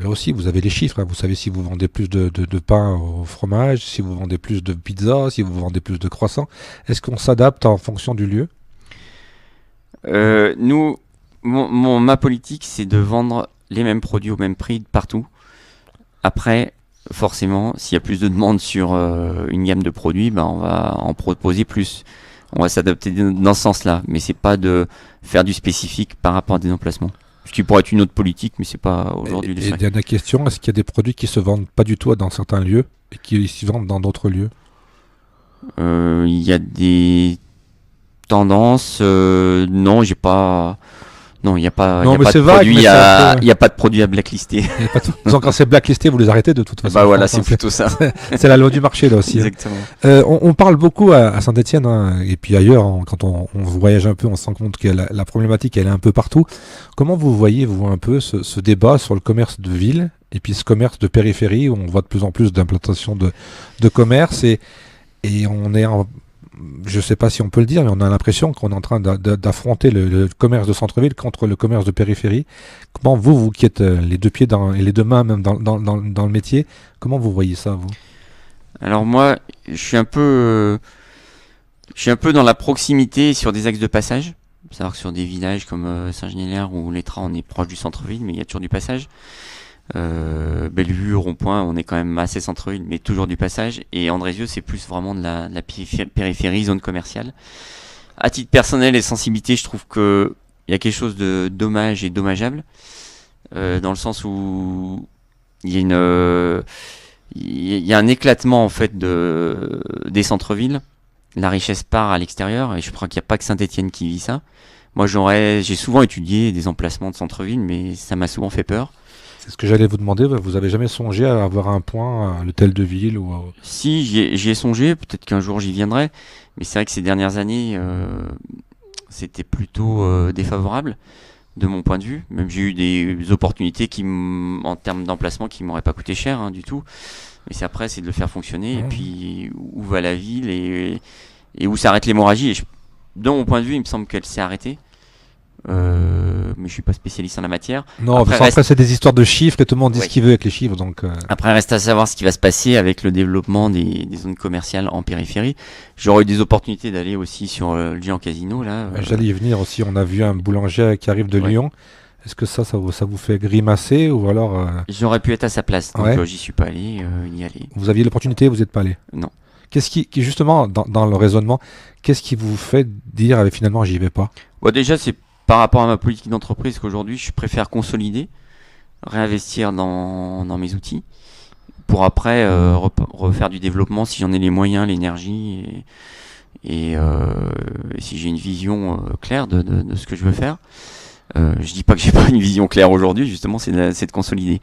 là aussi, vous avez les chiffres. Hein. Vous savez si vous vendez plus de pain au fromage, si vous vendez plus de pizza, si vous vendez plus de croissants. Est-ce qu'on s'adapte en fonction du lieu ? Nous, ma politique, c'est de vendre les mêmes produits au même prix partout. Après, forcément, s'il y a plus de demandes sur une gamme de produits, on va en proposer plus. On va s'adapter dans ce sens-là, mais c'est pas de faire du spécifique par rapport à des emplacements. Ce qui pourrait être une autre politique, mais c'est pas aujourd'hui le souhait. Et dernière question, est-ce qu'il y a des produits qui se vendent pas du tout dans certains lieux et qui s'y vendent dans d'autres lieux ? Il y a des tendances. Non, j'ai pas. Non, il n'y a pas. Non, y a pas de vague, produit. Il y a pas de produit à blacklister. Quand c'est blacklisté, vous les arrêtez de toute façon. Bah voilà, c'est plutôt ça. C'est la loi du marché là aussi. Exactement. On parle beaucoup à Saint-Étienne et puis ailleurs. Quand on voyage un peu, on se rend compte que la problématique elle est un peu partout. Comment vous voyez un peu ce débat sur le commerce de ville et puis ce commerce de périphérie où on voit de plus en plus d'implantations de commerce et on est je ne sais pas si on peut le dire, mais on a l'impression qu'on est en train d'affronter le commerce de centre-ville contre le commerce de périphérie. Comment vous qui êtes les deux pieds et les deux mains même dans le métier, comment vous voyez ça, vous ? Alors moi, je suis un peu dans la proximité sur des axes de passage. C'est-à-dire que sur des villages comme Saint-Genélaire ou l'Étrat, on est proche du centre-ville, mais il y a toujours du passage. Bellevue, Rond-Point, on est quand même assez centre-ville, mais toujours du passage. Et Andrézieux, c'est plus vraiment de la périphérie, zone commerciale. À titre personnel et sensibilité, je trouve que il y a quelque chose de dommage et dommageable, dans le sens où il y a un éclatement en fait des centres-villes. La richesse part à l'extérieur, et je crois qu'il n'y a pas que Saint-Étienne qui vit ça. Moi, j'ai souvent étudié des emplacements de centre-ville, mais ça m'a souvent fait peur. C'est ce que j'allais vous demander. Vous avez jamais songé à avoir un point à l'hôtel de ville ou Si, j'y ai songé. Peut-être qu'un jour j'y viendrai. Mais c'est vrai que ces dernières années, c'était plutôt défavorable de mon point de vue. Même j'ai eu des opportunités en termes d'emplacement qui m'auraient pas coûté cher du tout. Mais c'est de le faire fonctionner. Et puis où va la ville et où s'arrête l'hémorragie. De mon point de vue, il me semble qu'elle s'est arrêtée. Mais je suis pas spécialiste en la matière. Non, après c'est des histoires de chiffres et tout le monde dit ce qu'il veut avec les chiffres. Donc Après, reste à savoir ce qui va se passer avec le développement des zones commerciales en périphérie. J'aurais eu des opportunités d'aller aussi sur le Géant Casino là. J'allais y venir aussi. On a vu un boulanger qui arrive de Lyon. Est-ce que ça vous fait grimacer ou alors J'aurais pu être à sa place, donc j'y suis pas allé. Y aller. Vous aviez l'opportunité, vous n'êtes pas allé? Non. Qu'est-ce qui justement dans le raisonnement, qu'est-ce qui vous fait dire finalement j'y vais pas? Déjà c'est par rapport à ma politique d'entreprise qu'aujourd'hui je préfère consolider, réinvestir dans mes outils pour après refaire du développement si j'en ai les moyens, l'énergie et si j'ai une vision claire de ce que je veux faire. Je dis pas que j'ai pas une vision claire aujourd'hui, justement, c'est de consolider.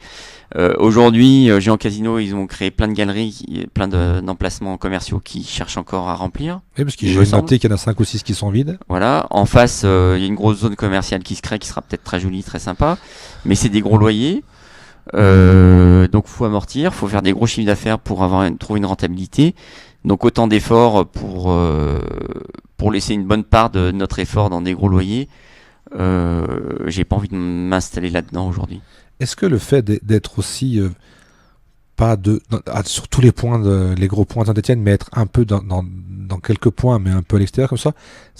Aujourd'hui, Géant Casino, ils ont créé plein de galeries, plein d'emplacements commerciaux qui cherchent encore à remplir. Oui, parce que j'ai noté qu'il y en a 5 ou 6 qui sont vides. Voilà. En face, il y a une grosse zone commerciale qui se crée, qui sera peut-être très jolie, très sympa, mais c'est des gros loyers. Donc faut amortir, faut faire des gros chiffres d'affaires pour trouver une rentabilité. Donc autant d'efforts pour laisser une bonne part de notre effort dans des gros loyers. J'ai pas envie de m'installer là-dedans aujourd'hui. Est-ce que le fait d'être aussi pas sur tous les points, les gros points de Saint-Étienne, mais être un peu dans quelques points, mais un peu à l'extérieur comme ça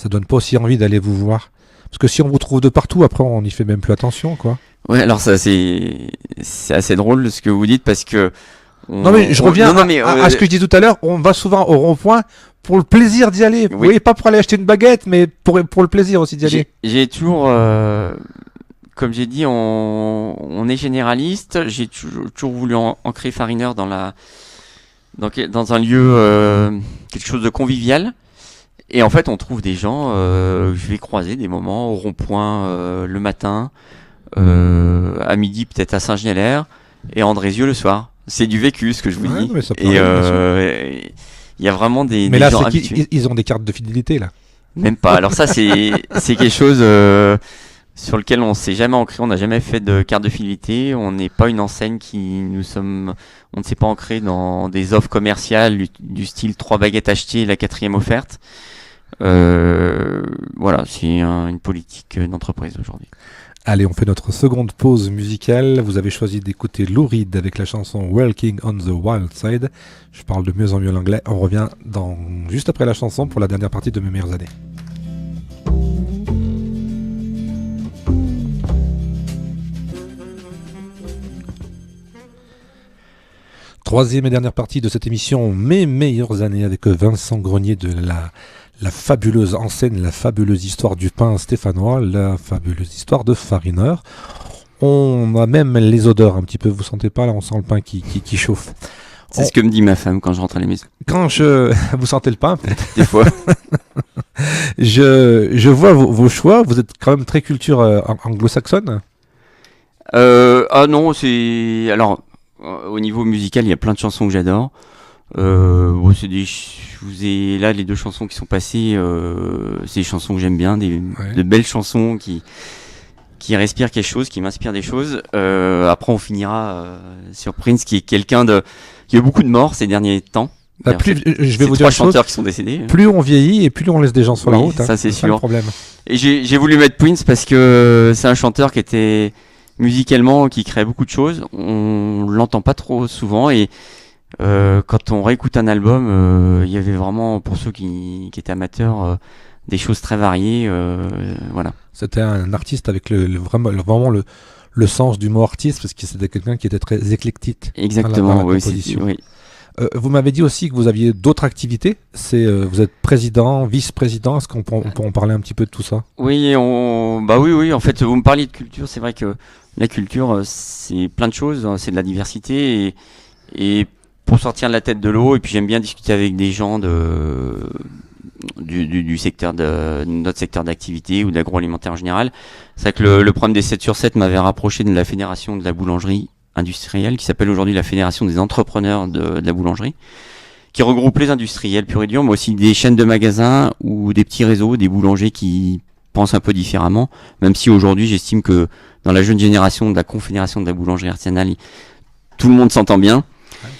donne pas aussi envie d'aller vous voir? Parce que si on vous trouve de partout, après on n'y fait même plus attention, quoi. Ouais, alors ça c'est assez drôle ce que vous dites parce que. Non mais je reviens à ce que je dis tout à l'heure. On va souvent au rond-point pour le plaisir d'y aller. Oui. Oui, pas pour aller acheter une baguette, mais pour le plaisir aussi d'y aller. J'ai toujours, comme j'ai dit, on est généraliste. J'ai toujours voulu ancrer Farineur dans un lieu, quelque chose de convivial. Et en fait, on trouve des gens, je vais croiser des moments au rond-point le matin, à midi peut-être à Saint-Genélaire, et Andrézieux le soir. C'est du vécu, ce que je vous dis. il y a vraiment des Mais là, gens c'est habitués. ils ont des cartes de fidélité, là. Même pas. Alors ça, c'est quelque chose sur lequel on s'est jamais ancré. On n'a jamais fait de carte de fidélité. On n'est pas une enseigne on ne s'est pas ancré dans des offres commerciales du style 3 baguettes achetées et la 4e offerte. Voilà, c'est une politique d'entreprise aujourd'hui. Allez, on fait notre seconde pause musicale. Vous avez choisi d'écouter Lou Reed avec la chanson Walking on the Wild Side. Je parle de mieux en mieux l'anglais. On revient juste après la chanson pour la dernière partie de Mes meilleures années. Troisième et dernière partie de cette émission Mes meilleures années avec Vincent Grenier de la fabuleuse enseigne, la fabuleuse histoire du pain stéphanois, la fabuleuse histoire de Farineur. On a même les odeurs un petit peu, vous sentez pas là, on sent le pain qui chauffe. C'est ce que me dit ma femme quand je rentre à la maison. Vous sentez le pain peut-être des fois. Je vois vos choix, vous êtes quand même très culture anglo-saxonne. Ah non, alors au niveau musical, il y a plein de chansons que j'adore. Je vous ai là les 2 chansons qui sont passées, c'est des chansons que j'aime bien, de belles chansons qui respirent quelque chose, qui m'inspirent des choses. Après, on finira sur Prince, qui est quelqu'un qui a eu beaucoup de morts ces derniers temps. Je vais vous dire 3 chanteurs qui sont décédés. Plus on vieillit et plus on laisse des gens sur la route. Ça c'est sûr. Le problème. Et j'ai voulu mettre Prince parce que c'est un chanteur qui était musicalement, qui crée beaucoup de choses. On l'entend pas trop souvent et quand on réécoute un album, il y avait vraiment, pour ceux qui étaient amateurs, des choses très variées. Voilà. C'était un artiste avec vraiment le sens du mot artiste, parce que c'était quelqu'un qui était très éclectique. Exactement, dans la composition. Oui. Vous m'avez dit aussi que vous aviez d'autres activités. Vous êtes président, vice-président. Est-ce qu'on peut en parler un petit peu de tout ça ? Oui, oui. En fait, vous me parliez de culture. C'est vrai que la culture, c'est plein de choses. C'est de la diversité et pour sortir de la tête de l'eau. Et puis j'aime bien discuter avec des gens du secteur de notre secteur d'activité ou de l'agroalimentaire en général. C'est vrai que le problème des 7/7 m'avait rapproché de la fédération de la boulangerie industrielle, qui s'appelle aujourd'hui la Fédération des entrepreneurs de la boulangerie, qui regroupe les industriels purs et durs, mais aussi des chaînes de magasins ou des petits réseaux, des boulangers qui pensent un peu différemment, même si aujourd'hui j'estime que dans la jeune génération de la Confédération de la boulangerie artisanale, tout le monde s'entend bien.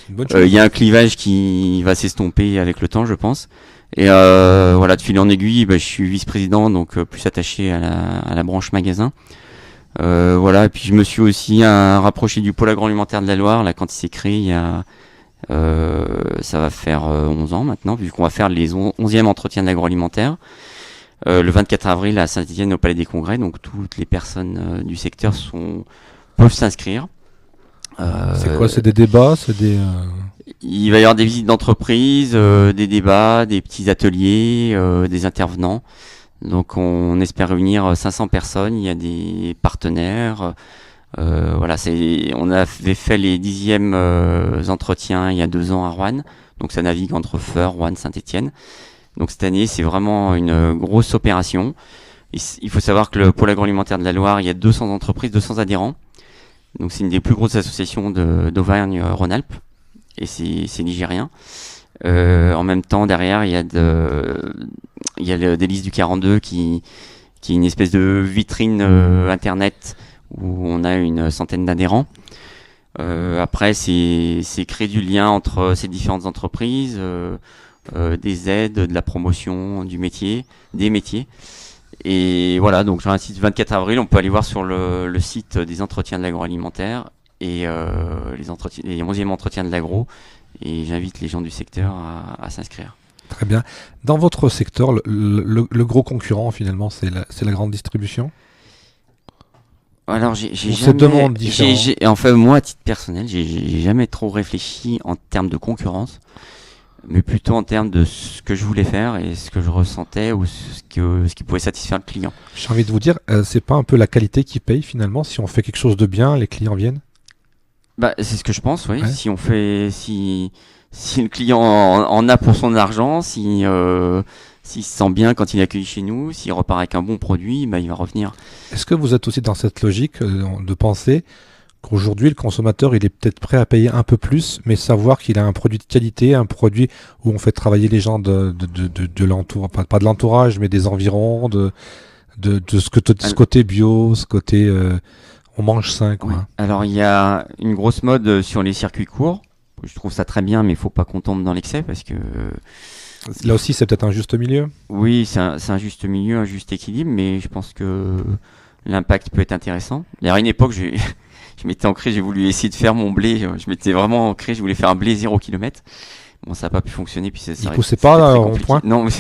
Il y a un clivage qui va s'estomper avec le temps, je pense. Et voilà, de fil en aiguille, je suis vice-président, donc plus attaché à la branche magasin. Voilà, et puis je me suis aussi rapproché du pôle agroalimentaire de la Loire, là, quand il s'est créé il y a ça va faire 11 ans maintenant, vu qu'on va faire les 11e entretiens de l'agroalimentaire le 24 avril à Saint-Étienne au Palais des Congrès, donc toutes les personnes du secteur peuvent s'inscrire. C'est quoi? C'est des débats? Il va y avoir des visites d'entreprise, des débats, des petits ateliers, des intervenants. Donc on espère réunir 500 personnes, il y a des partenaires. Voilà, on avait fait les 10e entretiens il y a 2 ans à Roanne. Donc ça navigue entre Feurs, Roanne, Saint-Étienne. Donc cette année, c'est vraiment une grosse opération. Il faut savoir que le pôle agroalimentaire de la Loire, il y a 200 entreprises, 200 adhérents. Donc c'est une des plus grosses associations d'Auvergne-Rhône-Alpes. Et c'est nigérien. En même temps, derrière, il y a des listes du 42 qui est une espèce de vitrine internet où on a une centaine d'adhérents. Après, c'est créer du lien entre ces différentes entreprises, des aides, de la promotion du métier, des métiers. Et voilà, donc sur un site 24 avril, on peut aller voir sur le site des entretiens de l'agroalimentaire et les 11e entretiens de l'agro. Et j'invite les gens du secteur à s'inscrire. Très bien. Dans votre secteur, le gros concurrent finalement, c'est la grande distribution? Alors j'ai jamais. Enfin moi, à titre personnel, j'ai jamais trop réfléchi en termes de concurrence, mais plutôt en termes de ce que je voulais faire et ce que je ressentais ou ce qui pouvait satisfaire le client. J'ai envie de vous dire, c'est pas un peu la qualité qui paye finalement? Si on fait quelque chose de bien, les clients viennent? C'est ce que je pense, oui. Ouais. Si le client en a pour son argent, s'il se sent bien quand il est accueilli chez nous, s'il repart avec un bon produit, il va revenir. Est-ce que vous êtes aussi dans cette logique de penser qu'aujourd'hui, le consommateur, il est peut-être prêt à payer un peu plus, mais savoir qu'il a un produit de qualité, un produit où on fait travailler les gens de l'entourage, pas de l'entourage, mais des environs, de ce côté bio, ce côté on mange sain, quoi. Ouais. Alors, il y a une grosse mode sur les circuits courts. Je trouve ça très bien, mais il faut pas qu'on tombe dans l'excès parce que... Là aussi, c'est peut-être un juste milieu. Oui, c'est un juste milieu, un juste équilibre, mais je pense que l'impact peut être intéressant. D'ailleurs, à une époque, je m'étais ancré, j'ai voulu essayer de faire mon blé. Je m'étais vraiment ancré, je voulais faire un blé 0 km. Bon, ça n'a pas pu fonctionner. Puis il poussait pas en point. Non, mais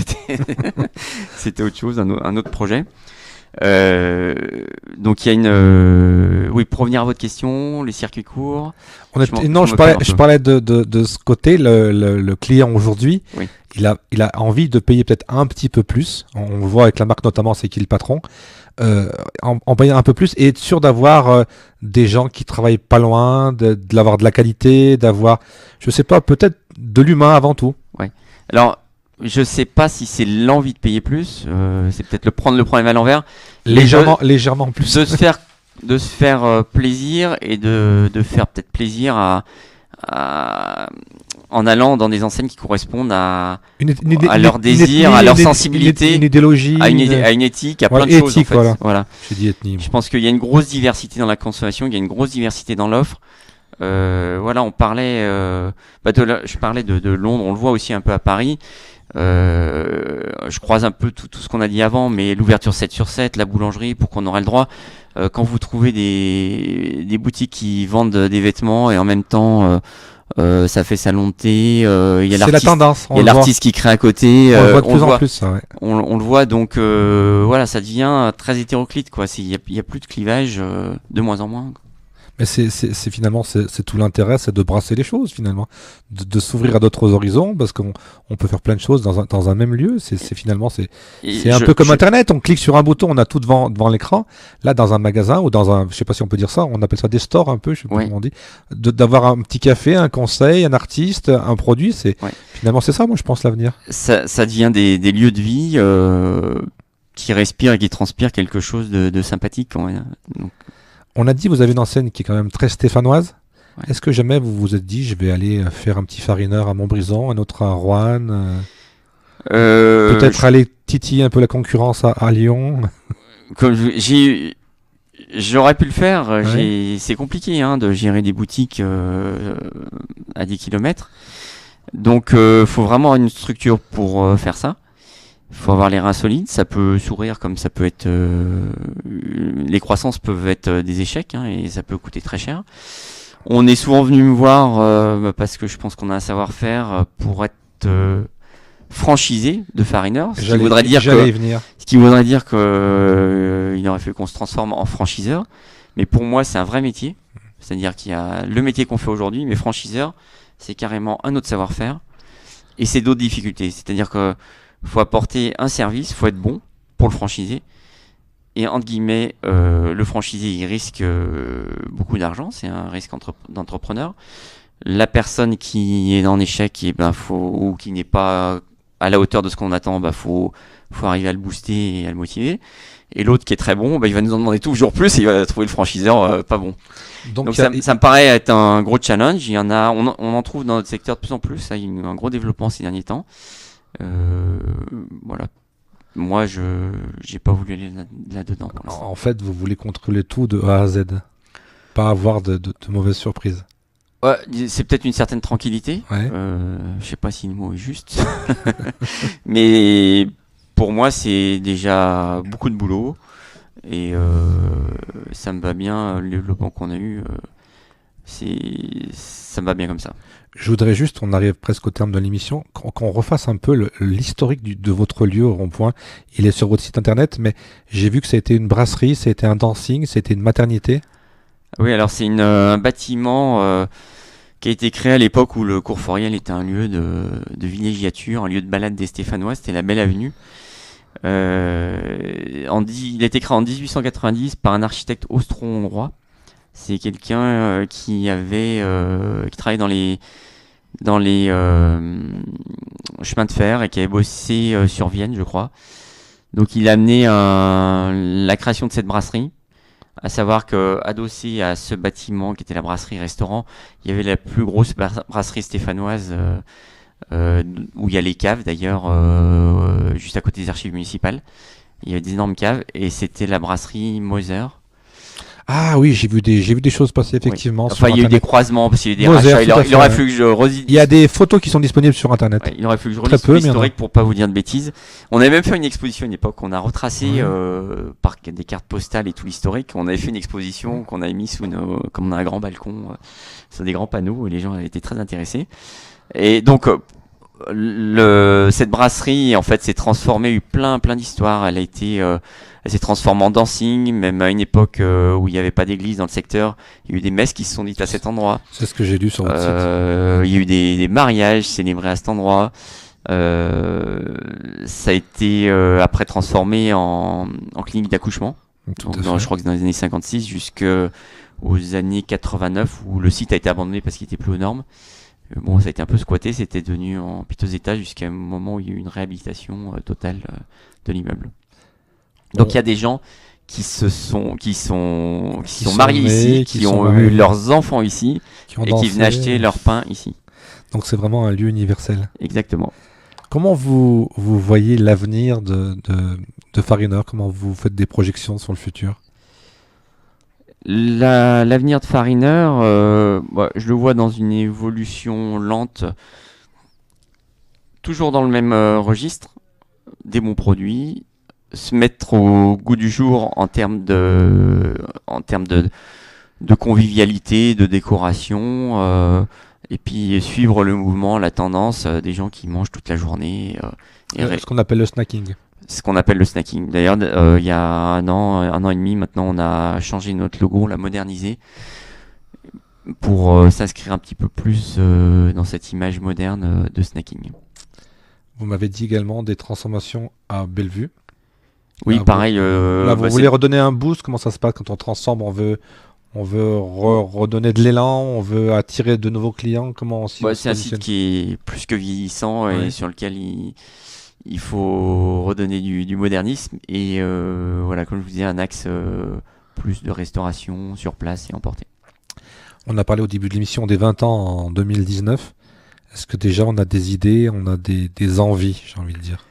c'était autre chose, un autre projet. Donc il y a une oui, pour revenir à votre question, les circuits courts. Je parlais de ce côté, le client aujourd'hui, oui. il a envie de payer peut-être un petit peu plus. On le voit avec la marque notamment, c'est qui le patron, en payer un peu plus et être sûr d'avoir des gens qui travaillent pas loin, d'avoir de la qualité, d'avoir, je sais pas, peut-être de l'humain avant tout. Ouais. Alors je sais pas si c'est l'envie de payer plus, c'est peut-être prendre le problème à l'envers. Légèrement plus. De se faire plaisir et de faire peut-être plaisir en allant dans des enseignes qui correspondent à leur désir, à leur sensibilité, une idéologie, à une éthique, à plein de choses en fait. Voilà. J'ai dit ethnie. Je pense qu'il y a une grosse diversité dans la consommation, il y a une grosse diversité dans l'offre. Voilà, on parlait, je parlais de Londres, on le voit aussi un peu à Paris. Je croise un peu tout ce qu'on a dit avant, mais l'ouverture 7/7, la boulangerie, pour qu'on aurait le droit. Quand vous trouvez des boutiques qui vendent des vêtements et en même temps ça fait salon de thé, il y a la tendance. Il y a l'artiste qui crée à côté. On le voit de plus en plus, ça, ouais. On le voit, donc voilà, ça devient très hétéroclite, quoi. Il y a plus de clivage, de moins en moins. Mais c'est finalement c'est tout l'intérêt, c'est de brasser les choses finalement, de s'ouvrir à d'autres horizons, parce qu'on peut faire plein de choses dans un même lieu. C'est un peu comme Internet. On clique sur un bouton, on a tout devant l'écran. Là, dans un magasin ou dans un, je sais pas si on peut dire ça, on appelle ça des stores un peu, je sais pas comment on dit, d'avoir un petit café, un conseil, un artiste, un produit. Finalement c'est ça, moi je pense, l'avenir. Ça devient des lieux de vie qui respirent et qui transpirent quelque chose de sympathique. Donc, on a dit, vous avez une enseigne qui est quand même très stéphanoise. Ouais. Est-ce que jamais vous vous êtes dit, je vais aller faire un petit farineur à Montbrison, un autre à Roanne, peut-être aller titiller un peu la concurrence à Lyon? Comme j'aurais pu le faire. Ouais. C'est compliqué de gérer des boutiques à 10 km. Donc, faut vraiment avoir une structure pour faire ça. Il faut avoir les reins solides, ça peut sourire comme ça peut être... les croissances peuvent être des échecs et ça peut coûter très cher. On est souvent venu me voir parce que je pense qu'on a un savoir-faire pour être franchisé de farineur. Ce qui voudrait dire qu'il aurait fallu qu'on se transforme en franchiseur. Mais pour moi, c'est un vrai métier. C'est-à-dire qu'il y a le métier qu'on fait aujourd'hui, mais franchiseur, c'est carrément un autre savoir-faire. Et c'est d'autres difficultés. C'est-à-dire que faut apporter un service, faut être bon pour le franchisé. Et entre guillemets, le franchisé, il risque beaucoup d'argent, c'est un risque d'entrepreneur. La personne qui est en échec, ou qui n'est pas à la hauteur de ce qu'on attend, faut arriver à le booster et à le motiver. Et l'autre qui est très bon, il va nous en demander toujours plus et il va trouver le franchiseur pas bon. Donc ça me paraît être un gros challenge. Il y en a, on en trouve dans notre secteur de plus en plus. Ça, il y a eu un gros développement ces derniers temps. Voilà. Moi, j'ai pas voulu aller là-dedans. En fait, vous voulez contrôler tout de A à Z, pas avoir de mauvaises surprises. Ouais, c'est peut-être une certaine tranquillité. Ouais. Je sais pas si le mot est juste, mais pour moi, c'est déjà beaucoup de boulot et ça me va bien. Le développement qu'on a eu, ça me va bien comme ça. Je voudrais juste, on arrive presque au terme de l'émission, qu'on refasse un peu l'historique de votre lieu au Rond-Point. Il est sur votre site internet, mais j'ai vu que ça a été une brasserie, ça a été un dancing, ça a été une maternité. Oui, alors c'est un bâtiment qui a été créé à l'époque où le cours Foriel était un lieu de villégiature, un lieu de balade des Stéphanois, c'était la Belle Avenue. Il a été créé en 1890 par un architecte austro-hongrois. C'est quelqu'un qui travaillait dans les chemins de fer et qui avait bossé sur Vienne, je crois. Donc il a amené la création de cette brasserie À savoir que adossé à ce bâtiment qui était la brasserie-restaurant, il y avait la plus grosse brasserie stéphanoise où il y a les caves d'ailleurs, juste à côté des archives municipales. Il y avait des énormes caves et c'était la brasserie Moser. Ah oui, j'ai vu des choses passer effectivement. Oui. Enfin, il y a eu des croisements parce qu'il y a eu des Moser, rachats. Il aurait fallu que je redise. Il y a des photos qui sont disponibles sur internet. Ouais, il aurait fallu que je relise l'historique pour pas vous dire de bêtises. On avait même fait une exposition à une époque. On a retracé par des cartes postales et tout l'historique. On avait fait une exposition qu'on avait mis comme on a un grand balcon, sur des grands panneaux et les gens avaient été très intéressés. Et donc cette brasserie en fait s'est transformée, eu plein d'histoires. Elle s'est transformée en dancing, même à une époque où il n'y avait pas d'église dans le secteur. Il y a eu des messes qui se sont dites à cet endroit. C'est ce que j'ai lu sur votre site. Il y a eu des mariages célébrés à cet endroit. Ça a été après transformé en clinique d'accouchement. Je crois que c'est dans les années 56 jusqu'aux années 89 où le site a été abandonné parce qu'il était plus aux normes. Bon, ça a été un peu squatté, c'était devenu en piteux état jusqu'à un moment où il y a eu une réhabilitation totale de l'immeuble. Donc il y a des gens qui sont mariés ici, qui ont eu leurs enfants ici et qui venaient acheter leur pain ici. Donc c'est vraiment un lieu universel. Exactement. Comment vous voyez l'avenir de Fariner? Comment vous faites des projections sur le futur? L'avenir de Fariner, je le vois dans une évolution lente, toujours dans le même registre, des bons produits, se mettre au goût du jour en termes de convivialité, de décoration, et puis suivre le mouvement, la tendance des gens qui mangent toute la journée. Ce qu'on appelle le snacking. Ce qu'on appelle le snacking. D'ailleurs, il y a un an et demi maintenant, on a changé notre logo, on l'a modernisé pour s'inscrire un petit peu plus dans cette image moderne de snacking. Vous m'avez dit également des transformations à Bellevue. Oui, pareil. Vous voulez redonner un boost? Comment ça se passe quand on transforme? On veut redonner de l'élan, on veut attirer de nouveaux clients. Comment c'est un site qui est plus que vieillissant et sur lequel il faut redonner du modernisme et comme je vous disais, un axe plus de restauration sur place et emporté. On a parlé au début de l'émission des 20 ans en 2019. Est-ce que déjà on a des idées, on a des envies, j'ai envie de dire?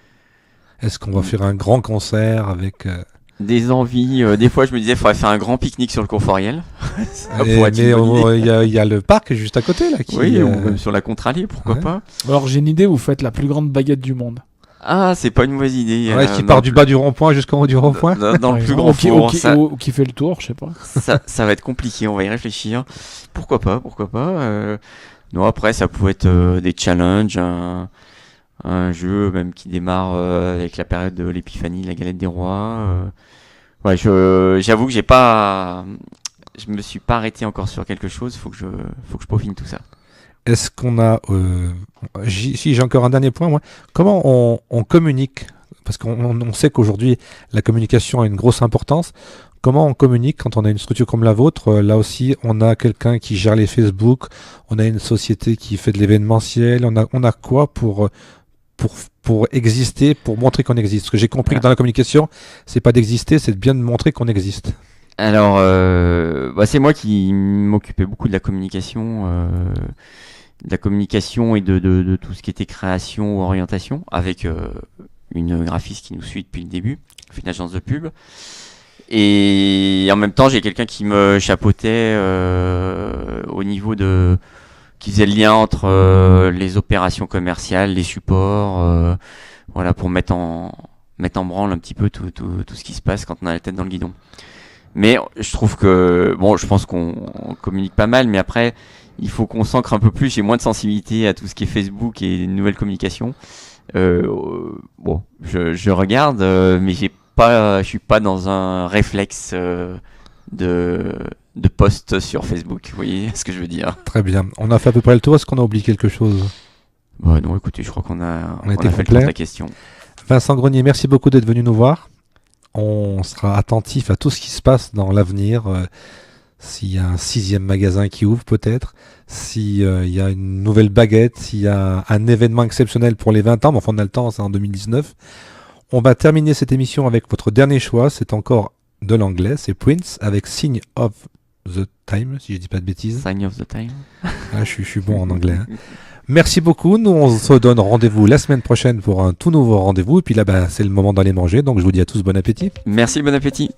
Est-ce qu'on va faire un grand concert avec... Des envies, des fois je me disais il faudrait faire un grand pique-nique sur le Conforiel. Mais il y a le parc juste à côté là. Ou sur la contre-allée, pourquoi pas. Alors j'ai une idée, vous faites la plus grande baguette du monde. Ah, c'est pas une mauvaise idée. Qui part du bas du rond-point jusqu'en haut du rond-point. Dans le plus grand four. Ou qui fait le tour, je sais pas. Ça va être compliqué, on va y réfléchir. Pourquoi pas. Non, après, ça pourrait être des challenges, un jeu même qui démarre avec la période de l'épiphanie, la galette des rois. J'avoue que je me suis pas arrêté encore sur quelque chose, faut que je peaufine tout ça. Est-ce qu'on a... j'ai encore un dernier point, moi. Comment on communique? Parce qu'on sait qu'aujourd'hui, la communication a une grosse importance. Comment on communique quand on a une structure comme la vôtre? Là aussi, on a quelqu'un qui gère les Facebook, on a une société qui fait de l'événementiel. On a quoi pour exister, pour montrer qu'on existe? Parce que j'ai compris que dans la communication, c'est pas d'exister, c'est de bien de montrer qu'on existe. Alors, c'est moi qui m'occupais beaucoup de la communication et de tout ce qui était création ou orientation, avec une graphiste qui nous suit depuis le début, qui fait une agence de pub. Et en même temps, j'ai quelqu'un qui me chapeautait au niveau qui faisait le lien entre les opérations commerciales, les supports, pour mettre en branle un petit peu tout ce qui se passe quand on a la tête dans le guidon. Mais je trouve que, je pense qu'on communique pas mal, mais après, il faut qu'on s'ancre un peu plus. J'ai moins de sensibilité à tout ce qui est Facebook et nouvelles communications. Je regarde, mais je suis pas dans un réflexe de post sur Facebook. Vous voyez ce que je veux dire? Très bien. On a fait à peu près le tour. Est-ce qu'on a oublié quelque chose? Non, écoutez, je crois qu'on a fait le tour de la question. Vincent Grenier, merci beaucoup d'être venu nous voir. On sera attentif à tout ce qui se passe dans l'avenir. S'il y a un 6e magasin qui ouvre peut-être, s'il y a une nouvelle baguette, s'il y a un événement exceptionnel pour les 20 ans, on a le temps, c'est en 2019. On va terminer cette émission avec votre dernier choix, c'est encore de l'anglais, c'est Prince avec Sign of the Time, si je dis pas de bêtises. Sign of the Time. Ah, je suis bon en anglais. Hein. Merci beaucoup. Nous, on se donne rendez-vous la semaine prochaine pour un tout nouveau rendez-vous. Et puis là, c'est le moment d'aller manger. Donc, je vous dis à tous bon appétit. Merci, bon appétit.